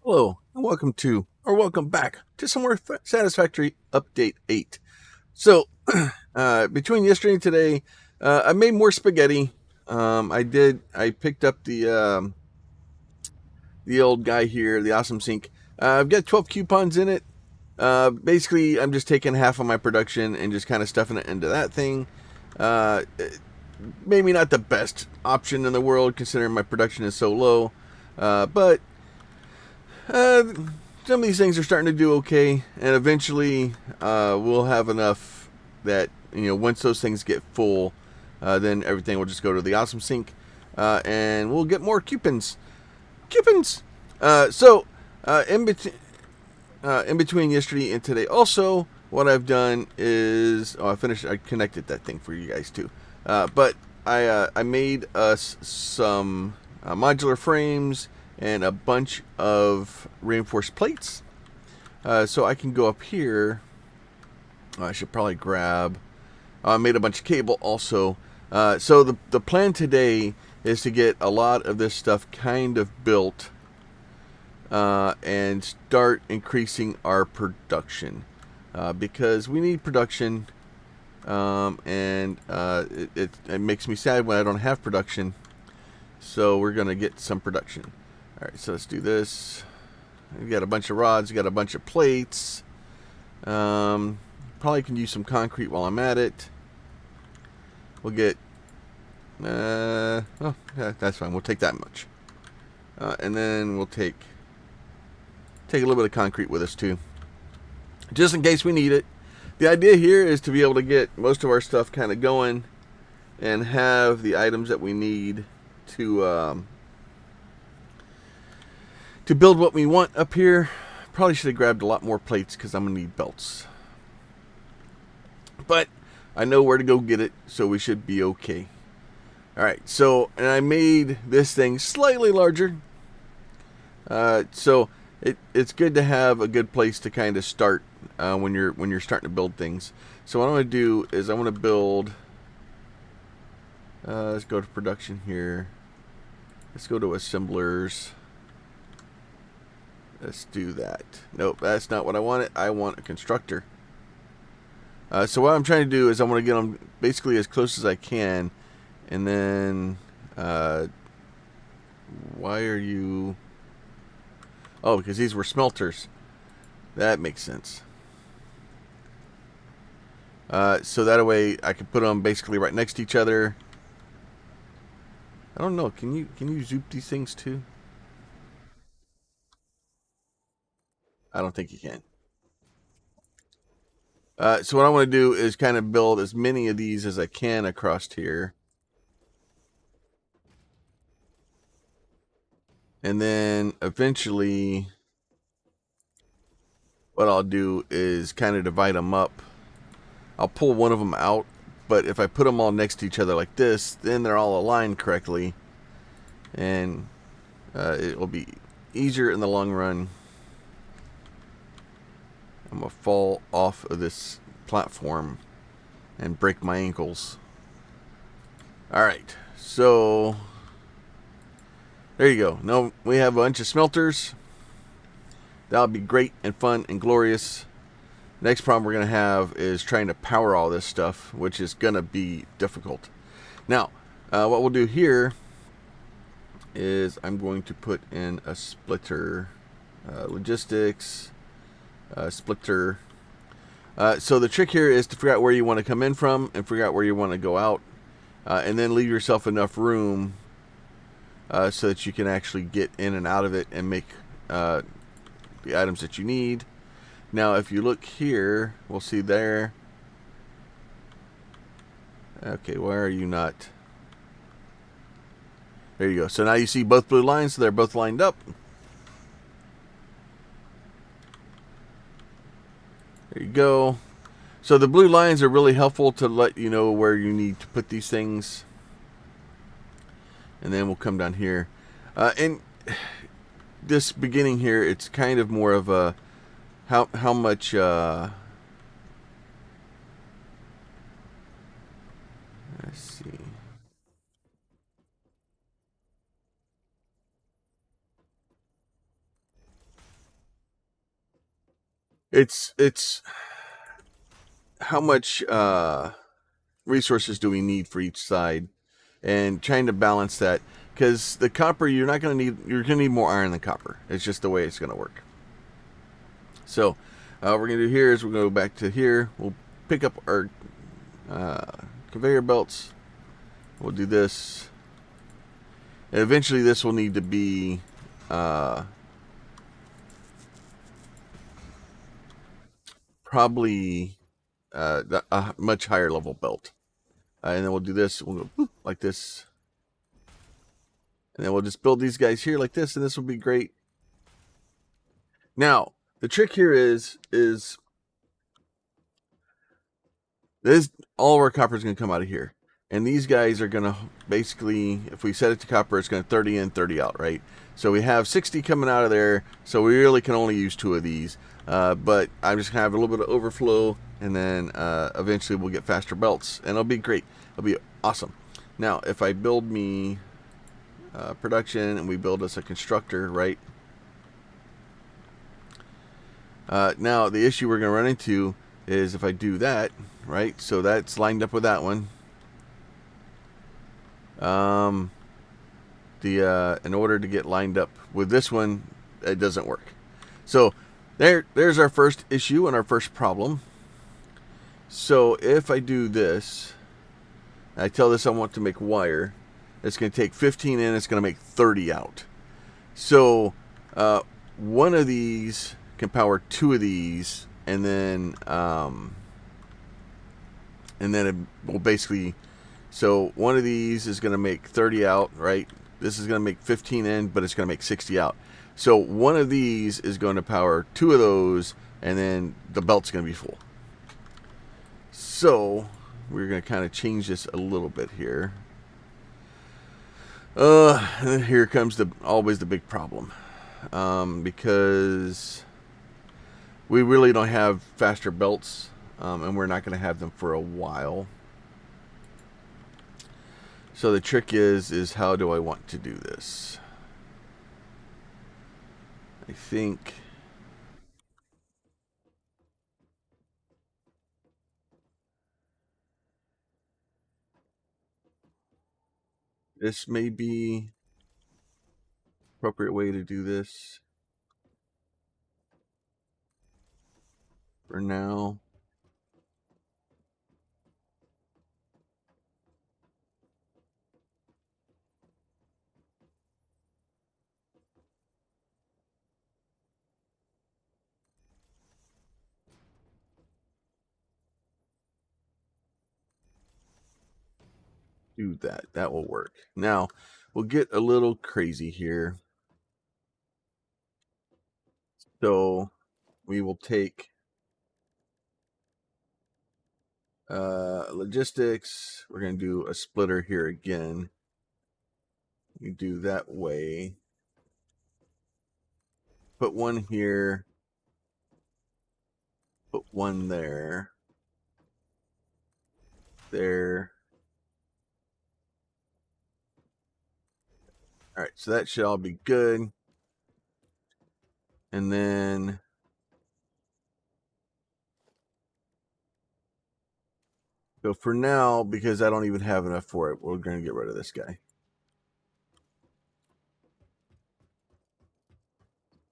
Hello, and welcome back to some more Satisfactory Update 8. So, between yesterday and today, I made more spaghetti. I picked up the old guy here, the Awesome Sink. I've got 12 coupons in it. Basically, I'm just taking half of my production and just kind of stuffing it into that thing. Maybe not the best option in the world considering my production is so low, but some of these things are starting to do okay, and eventually we'll have enough that, once those things get full, then everything will just go to the Awesome Sink, and we'll get more coupons. So in between yesterday and today, also what I've done is I connected that thing for you guys too, but I made us some modular frames and a bunch of reinforced plates. So I can go up here. I should probably grab. I made a bunch of cable also. So the plan today is to get a lot of this stuff kind of built and start increasing our production, because we need production, and it makes me sad when I don't have production. So we're going to get some production. All right, so let's do this. We got a bunch of rods, we got a bunch of plates. Probably can use some concrete while I'm at it. We'll get, yeah, that's fine. We'll take that much. And then we'll take a little bit of concrete with us too, just in case we need it. The idea here is to be able to get most of our stuff kind of going and have the items that we need to build what we want up here. Probably should have grabbed a lot more plates because I'm going to need belts. But I know where to go get it, so we should be okay. Alright, so, and I made this thing slightly larger. So it's good to have a good place to kind of start when you're starting to build things. So what I'm going to do is I want to build, let's go to production here. Let's go to assemblers. Let's do that. Nope, that's not what I wanted. I want a constructor. So what I'm trying to do is I want to get them basically as close as I can. And then, why are you... Oh, because these were smelters. That makes sense. So that way I can put them basically right next to each other. I don't know. Can you zoop these things too? I don't think you can. So what I want to do is kind of build as many of these as I can across here. And then eventually what I'll do is kind of divide them up. I'll pull one of them out, but if I put them all next to each other like this, then they're all aligned correctly. And it will be easier in the long run. I'm going to fall off of this platform and break my ankles. Alright, so there you go. Now we have a bunch of smelters. That'll be great and fun and glorious. Next problem we're going to have is trying to power all this stuff, which is going to be difficult. Now, what we'll do here is I'm going to put in a splitter. Logistics, splitter. So the trick here is to figure out where you want to come in from and figure out where you want to go out. And then leave yourself enough room so that you can actually get in and out of it and make the items that you need. Now if you look here, we'll see there. Okay, why are you not? There you go. So now you see both blue lines, so they're both lined up. There you go. So the blue lines are really helpful to let you know where you need to put these things. And then we'll come down here. And this beginning here, it's kind of more of a how much let's see. it's how much resources do we need for each side, and trying to balance that, because the copper you're going to need more iron than copper. It's just the way it's going to work. So what we're going to do here is we're going to go back to here. We'll pick up our conveyor belts. We'll do this, and eventually this will need to be probably a much higher level belt. And then we'll do this. We'll go boop, like this. And then we'll just build these guys here like this, and this will be great. Now, the trick here is this, all of our copper is going to come out of here. And these guys are going to basically, if we set it to copper, it's going to 30 in, 30 out, right? So we have 60 coming out of there, so we really can only use 2 of these. But I'm just going to have a little bit of overflow, and then eventually we'll get faster belts, and it'll be great. It'll be awesome. Now, if I build me production, and we build us a constructor, right? Now, the issue we're going to run into is if I do that, right? So that's lined up with that one. In order to get lined up with this one, it doesn't work. So there's our first issue and our first problem. So if I do this, I tell this I want to make wire, it's going to take 15 in, it's going to make 30 out. So one of these can power 2 of these, and then it will basically, so one of these is going to make 30 out, right? This is going to make 15 in, but it's going to make 60 out. So one of these is going to power 2 of those, and then the belt's going to be full. So we're going to kind of change this a little bit here. And here comes always the big problem, because we really don't have faster belts, and we're not going to have them for a while. So the trick is how do I want to do this? I think this may be appropriate way to do this for now. Do that. That will work. Now, we'll get a little crazy here. So we will take logistics. We're going to do a splitter here again. You do that way. Put one here. Put one there. There. All right, so that should all be good. And then so for now, because I don't even have enough for it, we're going to get rid of this guy.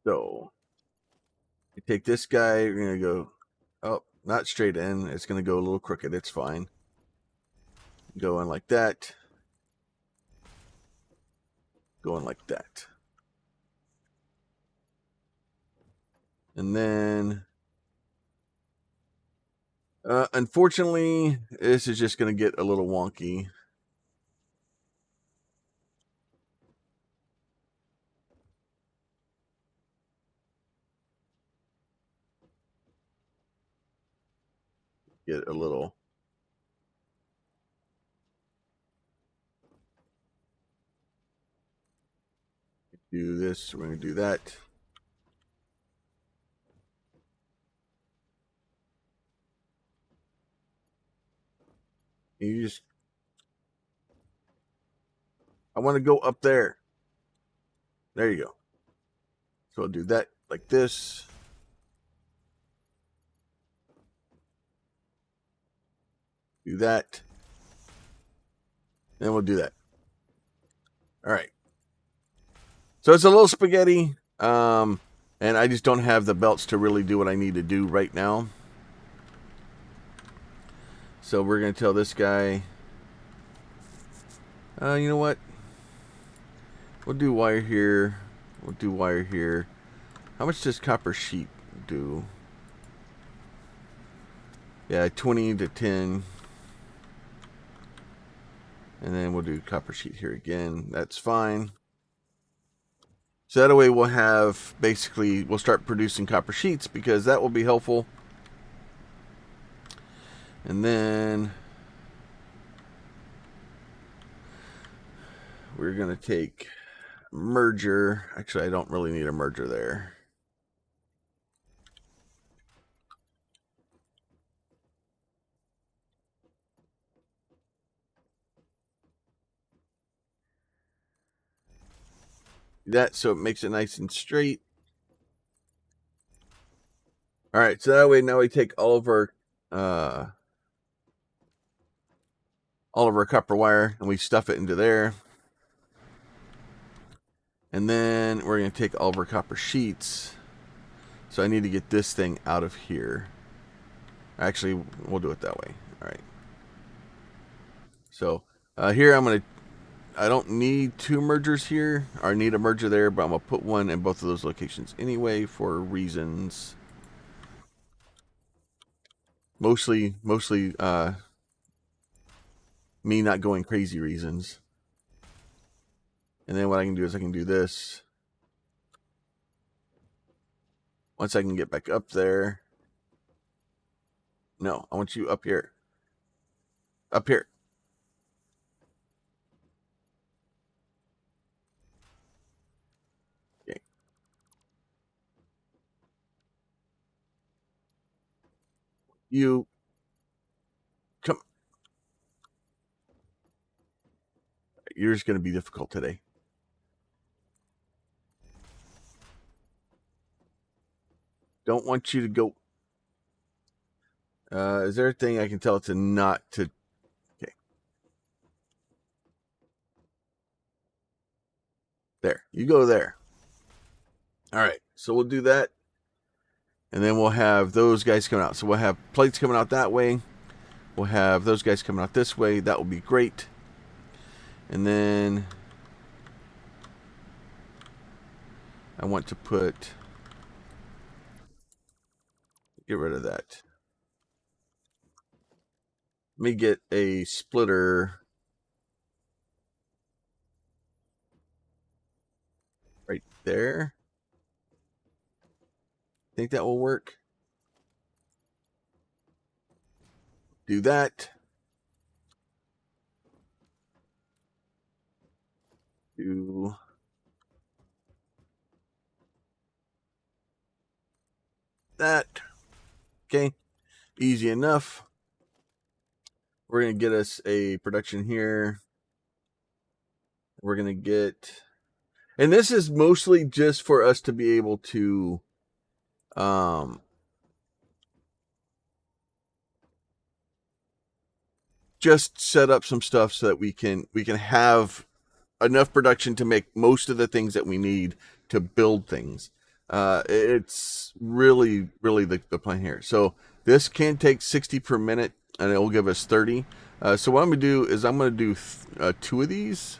So you take this guy, you're going to go, oh, not straight in. It's going to go a little crooked. It's fine. Go in like that. Go in like that. And then, unfortunately, this is just going to get a little wonky. Get a little. Do this. We're going to do that. You just, I want to go up there. There you go. So I'll do that like this. Do that. And we'll do that. All right. So it's a little spaghetti. And I just don't have the belts to really do what I need to do right now. So we're going to tell this guy, you know what? We'll do wire here. We'll do wire here. How much does copper sheet do? Yeah, 20 to 10. And then we'll do copper sheet here again. That's fine. So that way we'll have, basically, we'll start producing copper sheets because that will be helpful. And then we're going to take merger. Actually, I don't really need a merger there. That so it makes it nice and straight. All right, so that way now we take all of our copper wire and we stuff it into there. And then we're going to take all of our copper sheets. So I need to get this thing out of here. Actually, we'll do it that way. All right. So here I don't need two mergers here. Or I need a merger there, but I'm going to put one in both of those locations anyway for reasons. Mostly me not going crazy reasons. And then what I can do is I can do this. Once I can get back up there. No, I want you up here. Up here. Okay. You come. You're just going to be difficult today. Don't want you to go. Is there a thing I can tell it to not to? Okay. There. You go there. All right. So we'll do that. And then we'll have those guys coming out. So we'll have plates coming out that way. We'll have those guys coming out this way. That will be great. And then I want to get rid of that. Let me get a splitter right there. Think that will work? Do that. Do that. Okay. Easy enough. We're going to get us a production here. We're going to get... And this is mostly just for us to be able to... just set up some stuff so that we can have enough production to make most of the things that we need to build things. It's really the plan here. So this can take 60 per minute and it will give us 30. So what I'm going to do is I'm going to do two of these.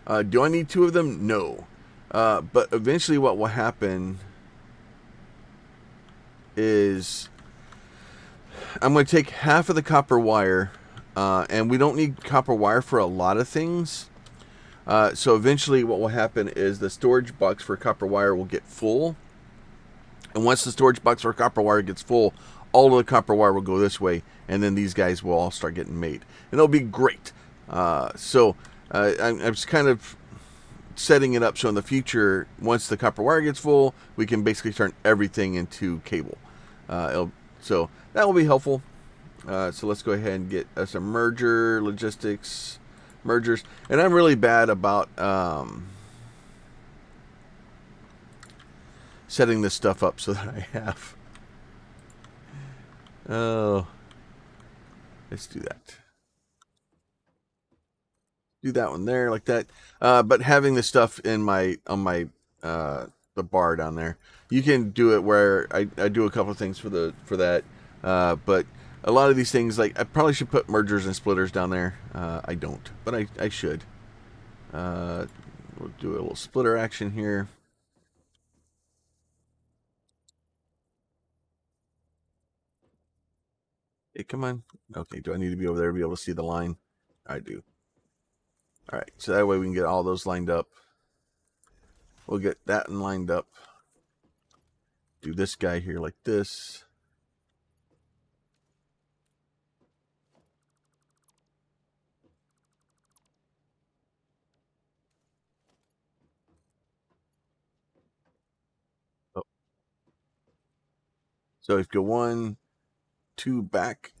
Do I need two of them? No. But eventually what will happen is I'm going to take half of the copper wire, and we don't need copper wire for a lot of things. So eventually what will happen is the storage box for copper wire will get full. And once the storage box for copper wire gets full, all of the copper wire will go this way, and then these guys will all start getting made. And it'll be great. So I'm just kind of setting it up so in the future, once the copper wire gets full, we can basically turn everything into cable. So that will be helpful. So let's go ahead and get us a merger, logistics, mergers. And I'm really bad about setting this stuff up so that I have... Oh. Let's do that. Do that one there like that. But having the stuff in my the bar down there, you can do it where I do a couple of things for that. But a lot of these things, like I probably should put mergers and splitters down there. I don't, but I should. We'll do a little splitter action here. Hey, come on. Okay, do I need to be over there to be able to see the line? I do. All right, so that way we can get all those lined up. We'll get that one lined up. Do this guy here like this. Oh. So if you go 1, 2 back,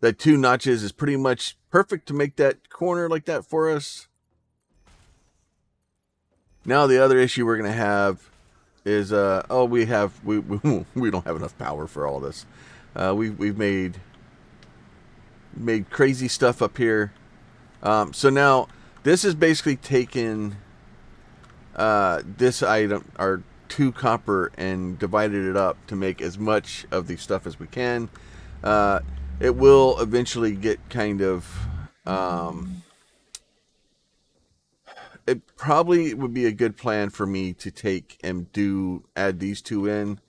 that 2 notches is pretty much perfect to make that corner like that for us. Now the other issue we're gonna have is we don't have enough power for all this. We've made crazy stuff up here. So now this is basically taken this item, our 2 copper, and divided it up to make as much of the stuff as we can. It will eventually get kind of it probably would be a good plan for me to take and add these 2 in.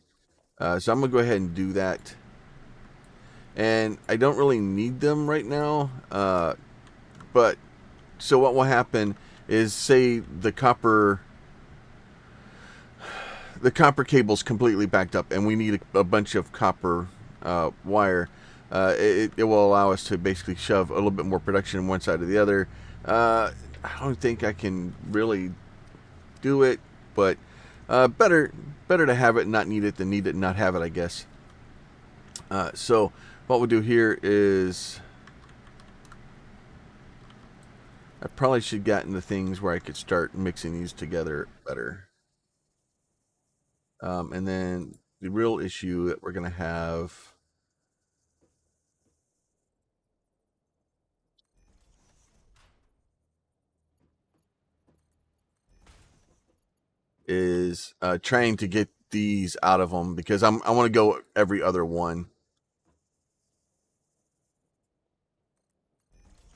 So I'm gonna go ahead and do that. And I don't really need them right now. But so what will happen is, say the copper cable's completely backed up and we need a bunch of copper wire. It will allow us to basically shove a little bit more production on one side or the other. I don't think I can really do it, but better to have it and not need it than need it and not have it, I guess. So what we'll do here is, I probably should get into things where I could start mixing these together better. And then the real issue that we're going to have is trying to get these out of them, because I want to go every other one.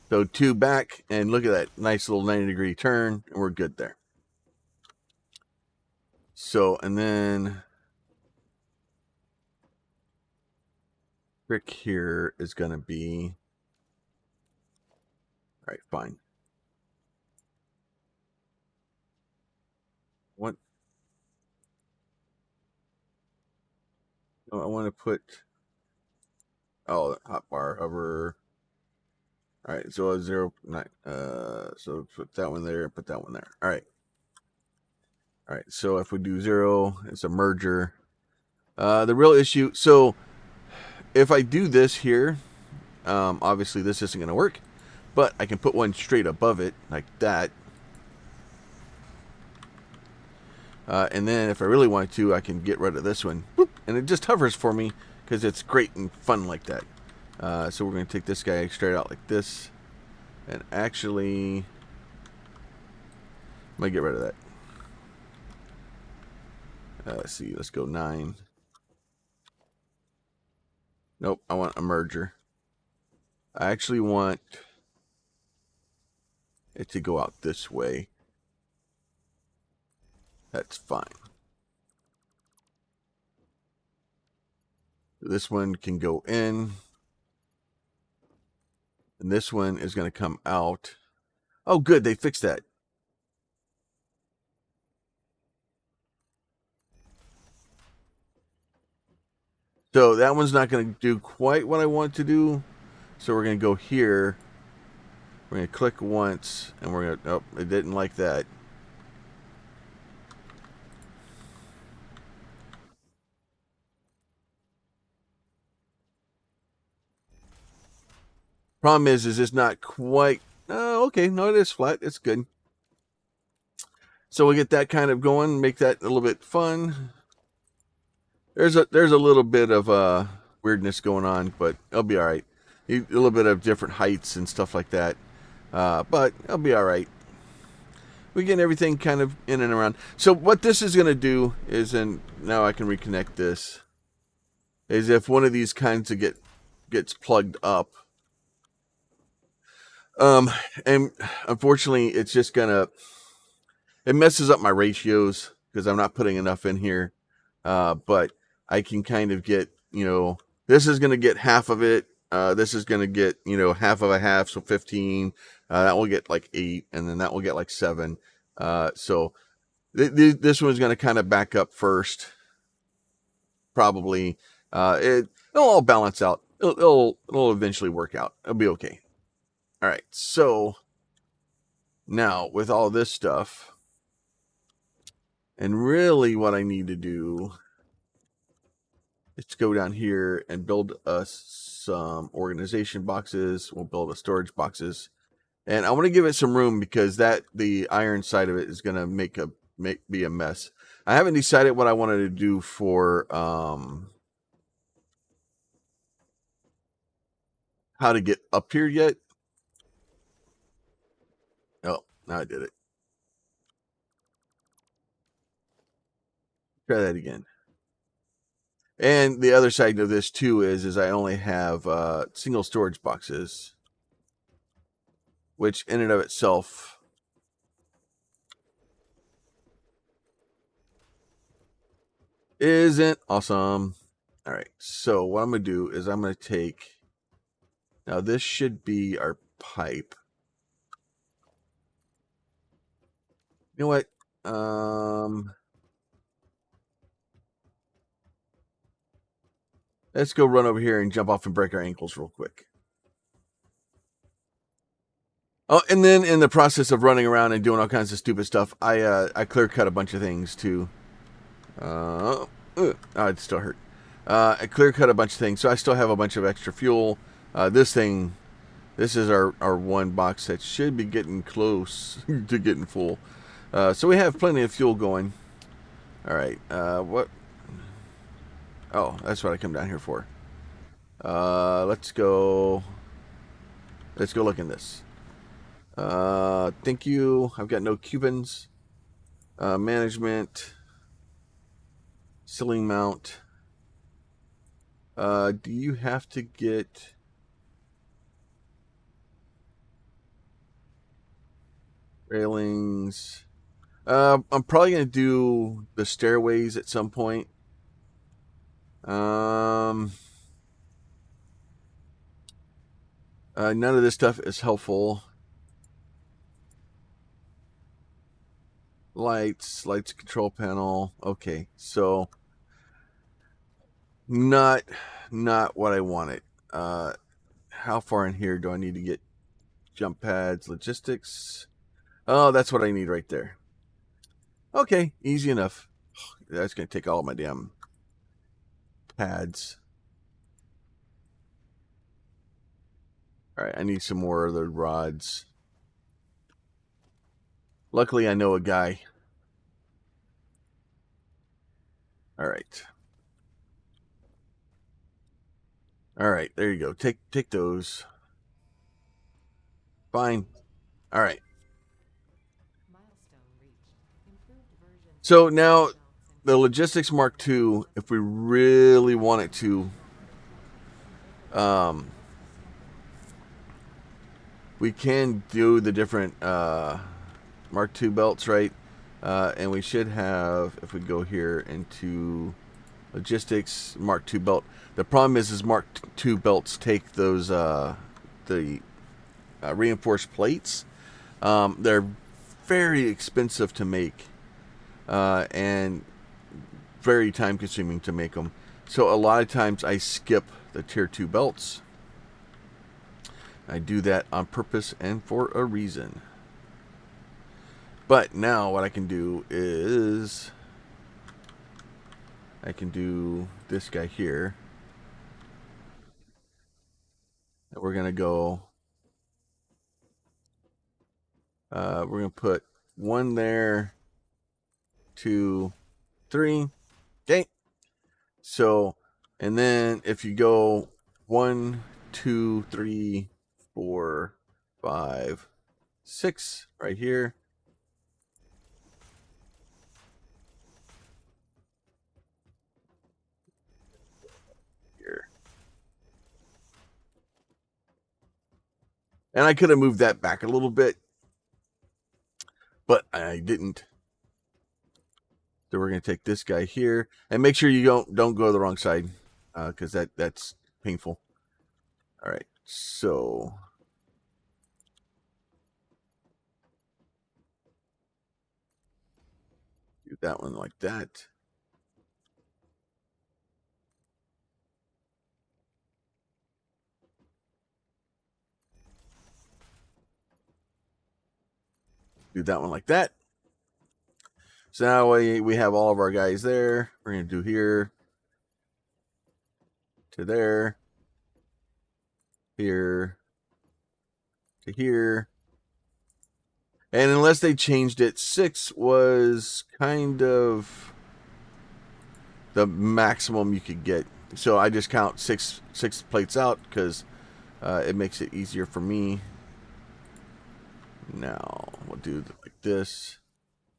So 2 back, and look at that nice little 90-degree turn, and we're good there. So, and then trick here is going to be, all right, fine. What? Oh, I want to put, hot bar hover. All right, so a 0, so put that one there, put that one there. All right. All right, so if we do 0, it's a merger. The real issue, so if I do this here, obviously this isn't going to work, but I can put one straight above it like that. And then if I really want to, I can get rid of this one. Whoop, and it just hovers for me because it's great and fun like that. So we're going to take this guy straight out like this. And actually, I'm going to get rid of that. Let's see, let's go 9. Nope, I want a merger. I actually want it to go out this way. That's fine. This one can go in. And this one is going to come out. Oh, good, they fixed that. So that one's not going to do quite what I want to do. So we're going to go here. We're going to click once, and we're going to, oh, it didn't like that. Problem is it's not quite, okay, no, it is flat. It's good. So we'll get that kind of going, make that a little bit fun. There's a little bit of we're weirdness going on, but it'll be all right. A little bit of different heights and stuff like that, but it'll be all right. We get everything kind of in and around. So what this is going to do is, and now I can reconnect this, is if one of these kinds of gets plugged up, and unfortunately it's just gonna, it messes up my ratios because I'm not putting enough in here. But I can kind of get, this is going to get half of it. This is going to get, half of a half, so 15. That will get like 8, and then that will get like 7. So this one's going to kind of back up first, probably. It'll all balance out. It'll eventually work out. It'll be okay. All right. So now with all this stuff, and really what I need to do, let's go down here and build us some organization boxes. We'll build a storage boxes, and I want to give it some room because the iron side of it is going to be a mess. I haven't decided what I wanted to do for how to get up here yet. Oh, now I did it. Try that again. And the other side of this too is I only have single storage boxes, which in and of itself isn't awesome. All right, so what I'm going to do is I'm going to take, now this should be our pipe. You know what? Let's go run over here and jump off and break our ankles real quick. Oh, and then in the process of running around and doing all kinds of stupid stuff, I clear cut a bunch of things too. It still hurt. I clear cut a bunch of things, so I still have a bunch of extra fuel. This is our one box that should be getting close to getting full. So we have plenty of fuel going. All right. What? Oh, that's what I come down here for. Let's go. Let's go look in this. Thank you. I've got no Cubans. Management. Ceiling mount. Do you have to get railings? I'm probably gonna do the stairways at some point. None of this stuff is helpful. Lights control panel. Okay, so not what I wanted. How far in here do I need to get jump pads? Logistics. Oh, that's what I need right there. Okay, easy enough. That's gonna take all of my damn pads. All right, I need some more of the rods. Luckily, I know a guy. All right. All right, there you go. Take those. Fine. All right. So now the Logistics Mark II, if we really wanted to, we can do the different Mark II belts, right? And we should have, if we go here into Logistics Mark II belt. The problem is Mark II belts take those the reinforced plates. They're very expensive to make, and very time consuming to make them. So a lot of times I skip the tier 2 belts. I do that on purpose and for a reason. But now what I can do is I can do this guy here. And we're going to go, we're going to put 1 there, 2, 3. Okay. So And then if you go 1, 2, 3, 4, 5, 6 right here. Here. And I could have moved that back a little bit, but I didn't. So we're going to take this guy here, and make sure you don't go the wrong side, because that's painful. All right, so do that one like that. Do that one like that. So now we have all of our guys there. We're going to do here to there, here to here. And unless they changed it, 6 was kind of the maximum you could get. So I just count six plates out because it makes it easier for me. Now we'll do it like this.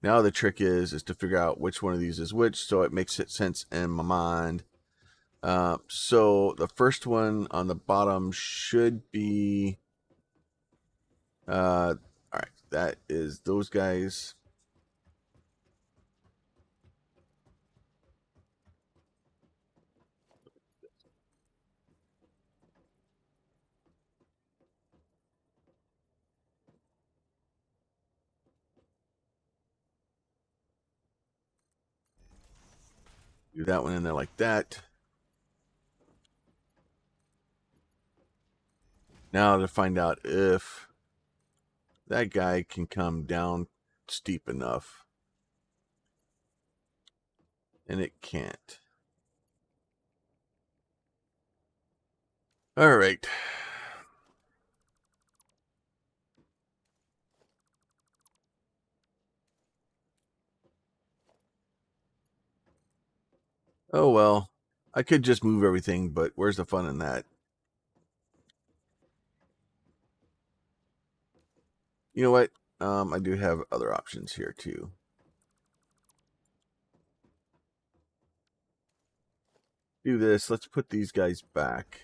Now the trick is to figure out which one of these is which, so it makes it sense in my mind. So the first one on the bottom should be all right, that is those guys. Do that one in there like that. Now to find out if that guy can come down steep enough. And it can't. All right. Oh well. I could just move everything, but where's the fun in that? You know what? I do have other options here too. Do this. Let's put these guys back.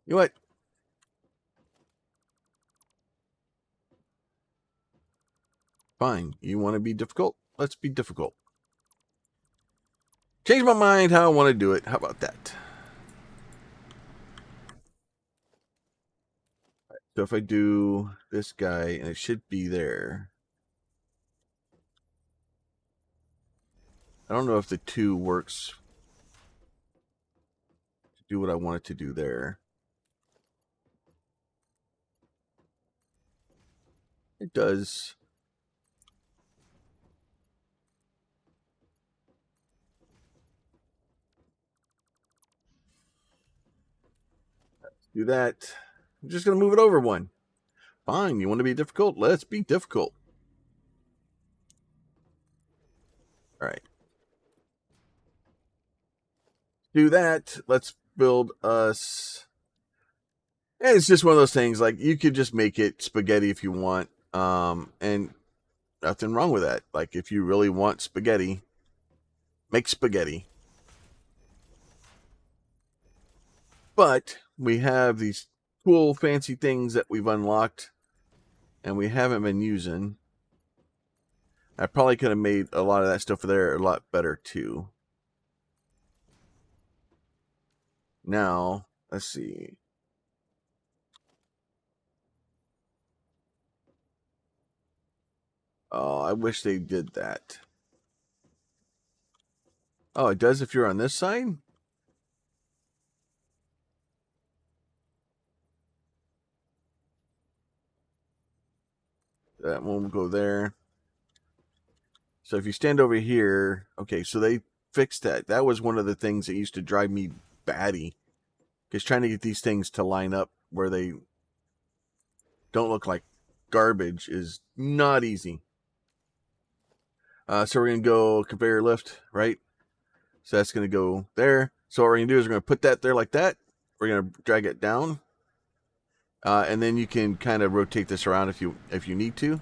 You know what? Fine. You want to be difficult? Let's be difficult. Change my mind how I want to do it. How about that? So if I do this guy, and it should be there. I don't know if the 2 works to do what I want it to do there. It does. Do that. I'm just going to move it over one. Fine. You want to be difficult? Let's be difficult. All right. Do that. Let's build us. And it's just one of those things. Like you could just make it spaghetti if you want. And nothing wrong with that. Like if you really want spaghetti, make spaghetti. But we have these cool fancy things that we've unlocked and we haven't been using. I probably could have made a lot of that stuff there a lot better too. Now, let's see. Oh, I wish they did that. Oh, it does if you're on this side? That one will go there. So if you stand over here, okay, so they fixed that. That was one of the things that used to drive me batty, because trying to get these things to line up where they don't look like garbage is not easy. So we're going to go conveyor lift, right? So that's going to go there. So what we're going to do is we're going to put that there like that. We're going to drag it down. And then you can kind of rotate this around if you need to.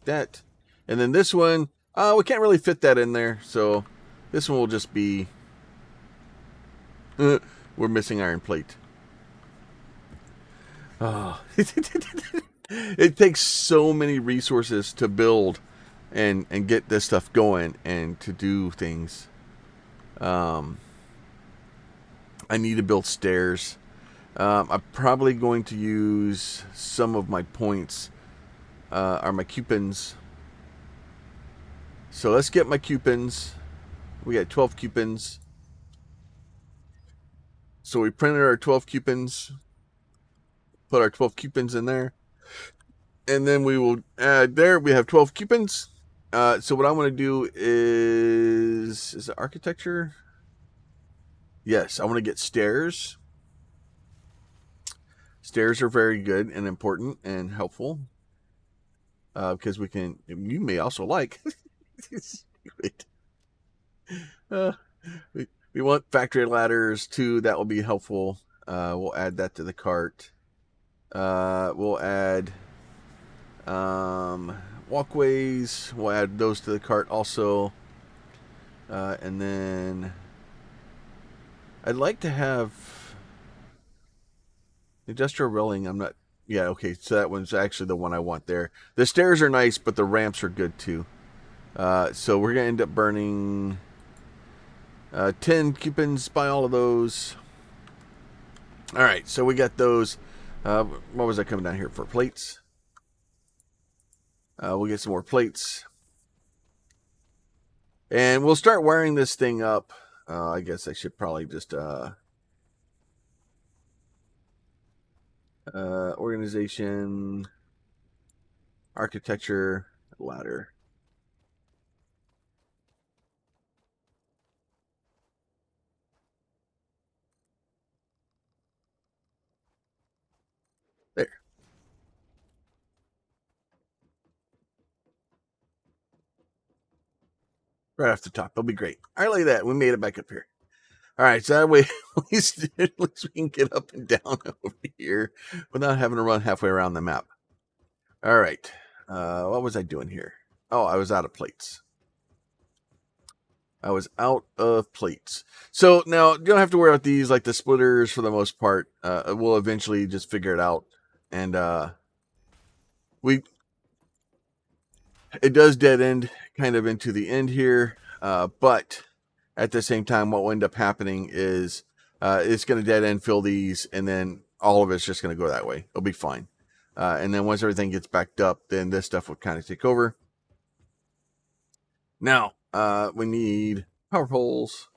That. And then this one, we can't really fit that in there. So this one will just be... we're missing iron plate. Oh. It takes so many resources to build and get this stuff going and to do things. I need to build stairs. I'm probably going to use some of my points, or my coupons. So let's get my coupons. We got 12 coupons. So we printed our 12 coupons, put our 12 coupons in there, and then we will add there. We have 12 coupons. So what I want to do is it architecture? Yes, I want to get stairs. Stairs are very good and important and helpful, because you may also like. We want factory ladders too. That will be helpful. We'll add that to the cart. We'll add walkways. We'll add those to the cart also. And then I'd like to have industrial railing. I'm not... Yeah, okay, so that one's actually the one I want there. The stairs are nice, but the ramps are good too. So we're going to end up burning 10 coupons by all of those. All right, so we got those. What was I coming down here for? Plates. We'll get some more plates. And we'll start wiring this thing up. I guess I should probably just... organization, architecture, ladder. There. Right off the top. It'll be great. All right, like that. We made it back up here. All right, so that way at least we can get up and down over here without having to run halfway around the map. All right. What was I doing here? Oh, I was out of plates. So now you don't have to worry about these, like the splitters for the most part. We'll eventually just figure it out. And it does dead end kind of into the end here. But at the same time, what will end up happening is it's going to dead end fill these, and then all of it's just going to go that way. It'll be fine. And then once everything gets backed up, then this stuff will kind of take over. Now, we need power poles.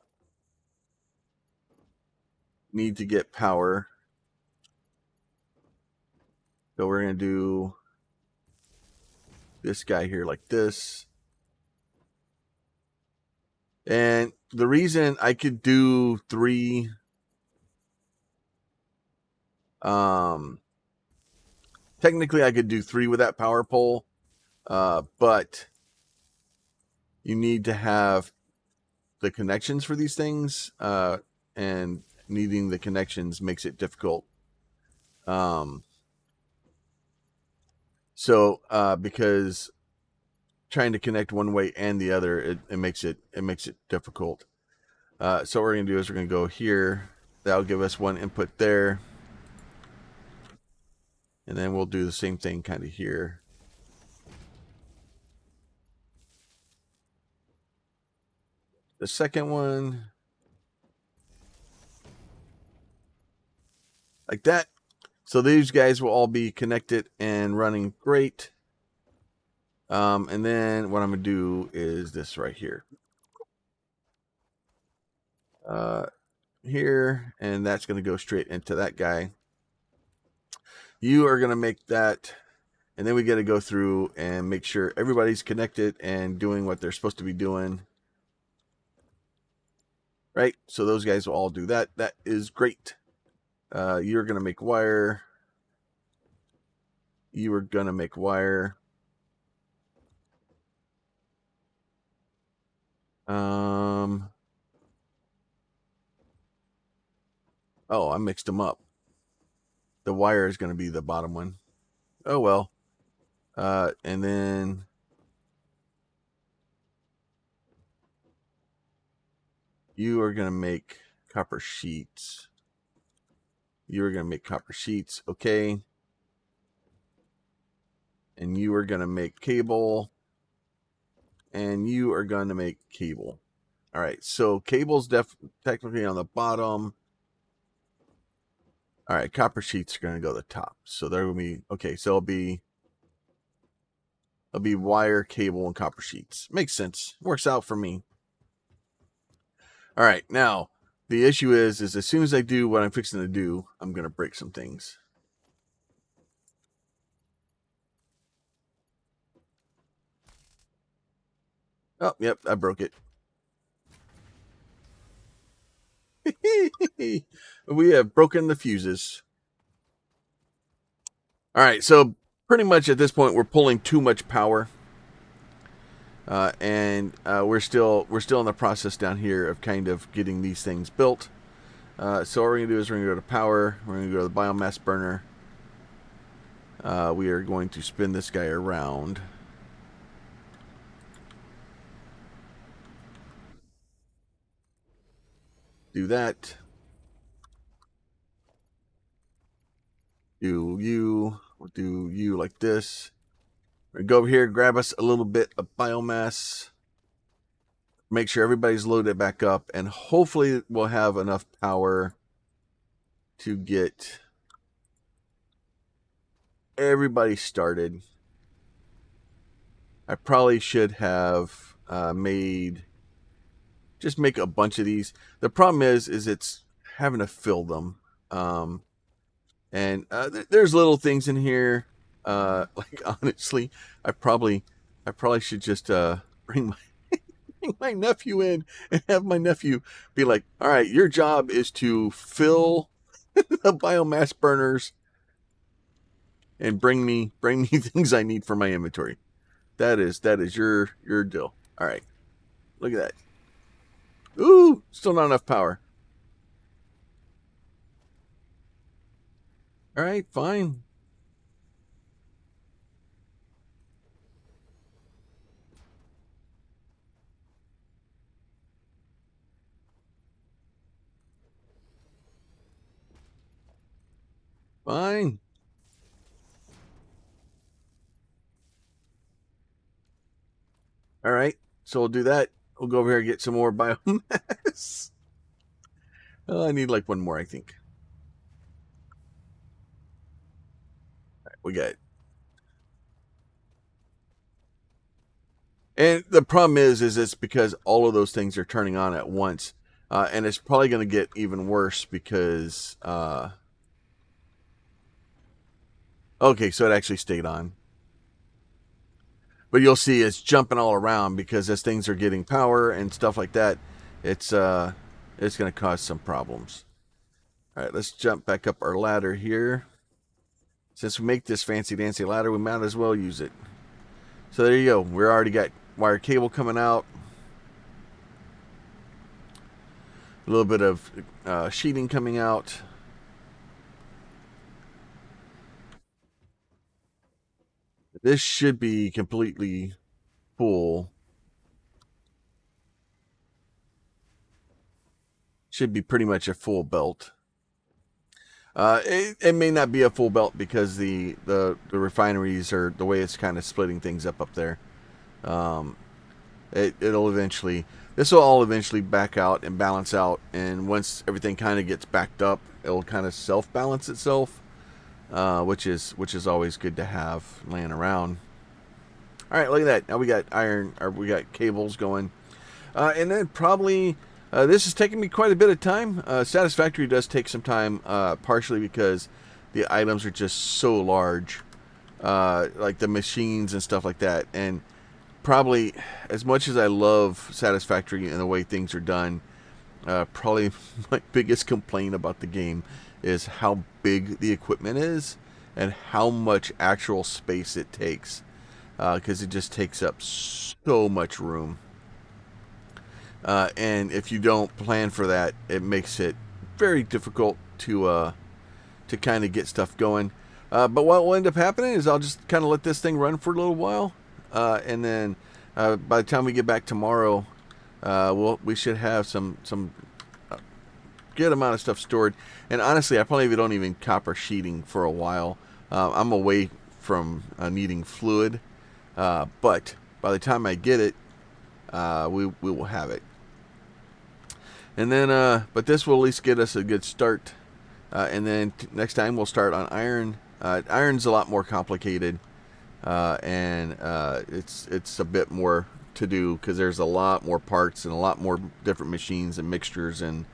Need to get power. So we're going to do this guy here like this. And the reason I could do 3... technically I could do 3 with that power pole. But you need to have the connections for these things, and needing the connections makes it difficult. Because trying to connect one way and the other, it makes it difficult. So what we're going to do is we're going to go here. That'll give us one input there. And then we'll do the same thing kind of here. The second one, like that. So these guys will all be connected and running great. And then what I'm going to do is this right here. Here, and that's going to go straight into that guy. You are going to make that And then we got to go through and make sure everybody's connected and doing what they're supposed to be doing. Right? So those guys will all do that. That is great. You're going to make wire. You are going to make wire. Oh, I mixed them up. The wire is going to be the bottom one. Oh, well. And then you are going to make copper sheets. You are going to make copper sheets. Okay. And you are going to make cable. And you are going to make cable. All right. So cable's technically on the bottom. All right. Copper sheets are going to go to the top. So there will be, okay. So it'll be wire, cable, and copper sheets. Makes sense. Works out for me. All right. Now, the issue is as soon as I do what I'm fixing to do, I'm going to break some things. Oh, yep, I broke it. We have broken the fuses. All right, so pretty much at this point, we're pulling too much power. And we're still in the process down here of kind of getting these things built. So what we're going to do is we're going to go to power. We're going to go to the biomass burner. We are going to spin this guy around. Do that. Do you like this. We're going to go over here, grab us a little bit of biomass. Make sure everybody's loaded back up. And hopefully we'll have enough power to get everybody started. I probably should have just make a bunch of these. The problem is it's having to fill them. And there's little things in here. Like honestly, I probably should just bring my nephew in and have my nephew be like, all right, your job is to fill the biomass burners and bring me things I need for my inventory. That is your deal. All right, look at that. Ooh, still not enough power. All right, fine. Fine. All right, so we'll do that. We'll go over here and get some more biomass. I need like one more, I think. All right, we got it. And the problem is it's because all of those things are turning on at once. And it's probably going to get even worse because... okay, so it actually stayed on. But you'll see it's jumping all around because as things are getting power and stuff like that, it's going to cause some problems. All right, let's jump back up our ladder here. Since we make this fancy dancy ladder, we might as well use it. So there you go. We already got wire cable coming out. A little bit of sheeting coming out. This should be completely full. Should be pretty much a full belt. It may not be a full belt because the refineries are the way it's kind of splitting things up there. It'll eventually, this will all eventually back out and balance out, and once everything kind of gets backed up, it'll kind of self-balance itself, which is always good to have laying around. All right, look at that. Now we got we got cables going, and then probably this is taking me quite a bit of time. Satisfactory does take some time, partially because the items are just so large. like the machines and stuff like that. And probably, as much as I love Satisfactory and the way things are done, probably my biggest complaint about the game is how big the equipment is and how much actual space it takes, because it just takes up so much room. And if you don't plan for that, it makes it very difficult to kind of get stuff going. But what will end up happening is I'll just kind of let this thing run for a little while, and then by the time we get back tomorrow, we should have some good amount of stuff stored. And honestly, I probably don't even copper sheeting for a while. I'm away from needing fluid, but by the time I get it, we will have it. And then, but this will at least get us a good start. And then next time we'll start on iron. Iron's a lot more complicated, and it's a bit more to do because there's a lot more parts and a lot more different machines and mixtures and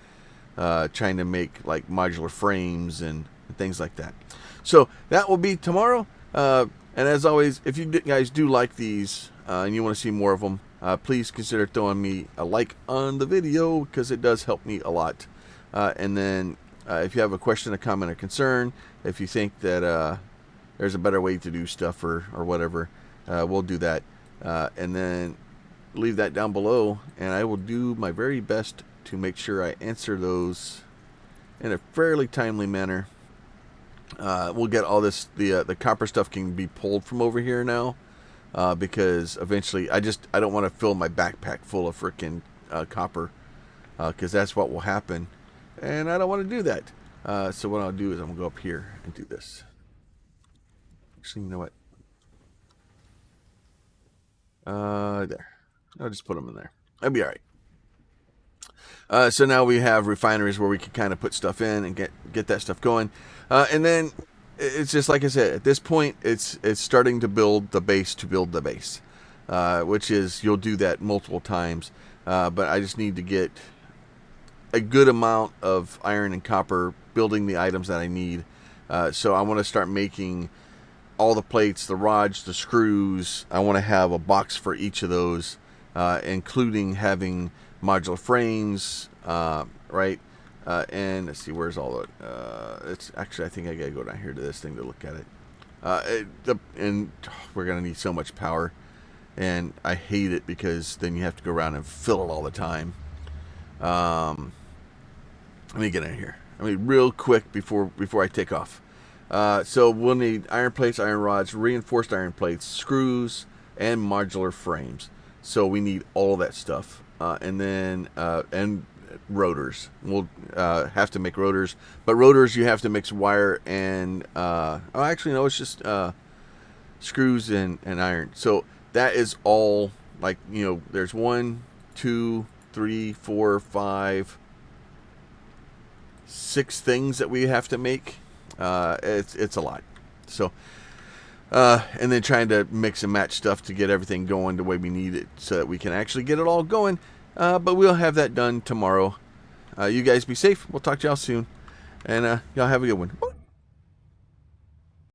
trying to make like modular frames and things like that. So that will be tomorrow. And as always, if you guys do like these and you want to see more of them, please consider throwing me a like on the video because it does help me a lot. And then if you have a question, a comment, or concern, if you think that there's a better way to do stuff or whatever, we'll do that. And then leave that down below, and I will do my very best to make sure I answer those in a fairly timely manner. We'll get all this, the copper stuff can be pulled from over here now, because eventually I don't want to fill my backpack full of freaking copper, because that's what will happen. And I don't want to do that. So what I'll do is I'm going to go up here and do this. Actually, you know what? There. I'll just put them in there. That'll be all right. So now we have refineries where we can kind of put stuff in and get that stuff going. And then it's just like I said, at this point, it's starting to build the base to build the base, which is you'll do that multiple times. But I just need to get a good amount of iron and copper building the items that I need. So I want to start making all the plates, the rods, the screws. I want to have a box for each of those, including having modular frames, right? And let's see, where's all the, it's actually, I think I gotta go down here to this thing to look at it. And we're gonna need so much power, and I hate it because then you have to go around and fill it all the time. Let me get in here. I mean, real quick before I take off. So we'll need iron plates, iron rods, reinforced iron plates, screws, and modular frames. So we need all that stuff. And then and rotors. We'll have to make rotors, but rotors you have to mix wire and actually no, it's just screws and iron. So that is all, like, you know, there's 1, 2, 3, 4, 5, 6 things that we have to make. It's a lot. So and then trying to mix and match stuff to get everything going the way we need it so that we can actually get it all going. But we'll have that done tomorrow. You guys be safe. We'll talk to y'all soon. And y'all have a good one.